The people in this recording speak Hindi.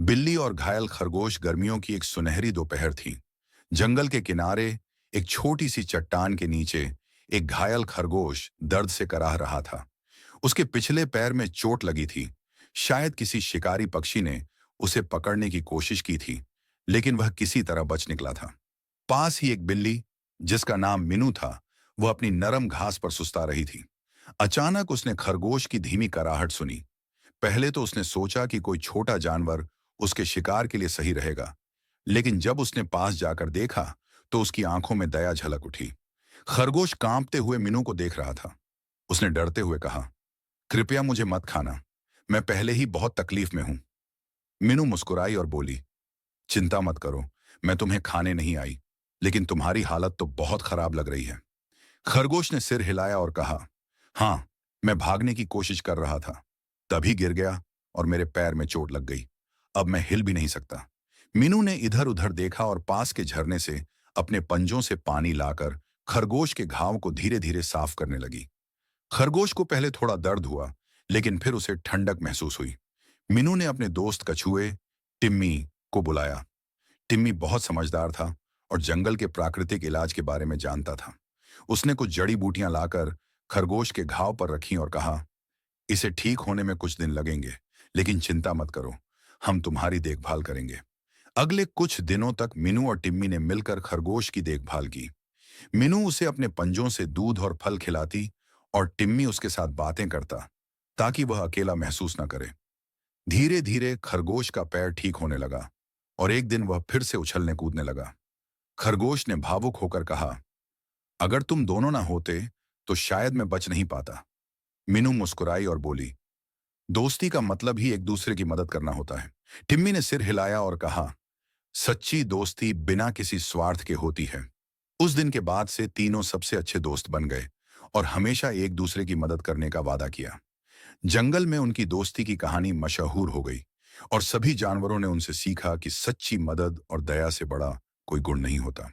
बिल्ली और घायल खरगोश गर्मियों की एक सुनहरी दोपहर थी। जंगल के किनारे एक छोटी सी चट्टान के नीचे एक घायल खरगोश दर्द से कराह रहा था। उसके पिछले पैर में चोट लगी थी। शायद किसी शिकारी पक्षी ने उसे पकड़ने की कोशिश की थी, लेकिन वह किसी तरह बच निकला था। पास ही एक बिल्ली, जिसका नाम मीनू था, वह अपनी नरम घास पर सुस्ता रही थी। अचानक उसने खरगोश की धीमी कराहट सुनी। पहले तो उसने सोचा कि कोई छोटा जानवर उसके शिकार के लिए सही रहेगा, लेकिन जब उसने पास जाकर देखा तो उसकी आंखों में दया झलक उठी। खरगोश कांपते हुए मीनू को देख रहा था। उसने डरते हुए कहा, कृपया मुझे मत खाना, मैं पहले ही बहुत तकलीफ में हूं। मीनू मुस्कुराई और बोली, चिंता मत करो, मैं तुम्हें खाने नहीं आई, लेकिन तुम्हारी हालत तो बहुत खराब लग रही है। खरगोश ने सिर हिलाया और कहा, हाँ, मैं भागने की कोशिश कर रहा था, तभी गिर गया और मेरे पैर में चोट लग गई। अब मैं हिल भी नहीं सकता। मीनू ने इधर उधर देखा और पास के झरने से अपने पंजों से पानी लाकर खरगोश के घाव को धीरे धीरे साफ करने लगी। खरगोश को पहले थोड़ा दर्द हुआ, लेकिन फिर उसे ठंडक महसूस हुई। मीनू ने अपने दोस्त कछुए टिम्मी को बुलाया। टिम्मी बहुत समझदार था और जंगल के प्राकृतिक इलाज के बारे में जानता था। उसने कुछ जड़ी बूटियां लाकर खरगोश के घाव पर रखी और कहा, इसे ठीक होने में कुछ दिन लगेंगे, लेकिन चिंता मत करो, हम तुम्हारी देखभाल करेंगे। अगले कुछ दिनों तक मीनू और टिम्मी ने मिलकर खरगोश की देखभाल की। मीनू उसे अपने पंजों से दूध और फल खिलाती और टिम्मी उसके साथ बातें करता, ताकि वह अकेला महसूस न करे। धीरे धीरे खरगोश का पैर ठीक होने लगा और एक दिन वह फिर से उछलने कूदने लगा। खरगोश ने भावुक होकर कहा, अगर तुम दोनों ना होते तो शायद मैं बच नहीं पाता। मीनू मुस्कुराई और बोली, दोस्ती का मतलब ही एक दूसरे की मदद करना होता है। टिम्मी ने सिर हिलाया और कहा, सच्ची दोस्ती बिना किसी स्वार्थ के होती है। उस दिन के बाद से तीनों सबसे अच्छे दोस्त बन गए और हमेशा एक दूसरे की मदद करने का वादा किया। जंगल में उनकी दोस्ती की कहानी मशहूर हो गई और सभी जानवरों ने उनसे सीखा कि सच्ची मदद और दया से बड़ा कोई गुण नहीं होता।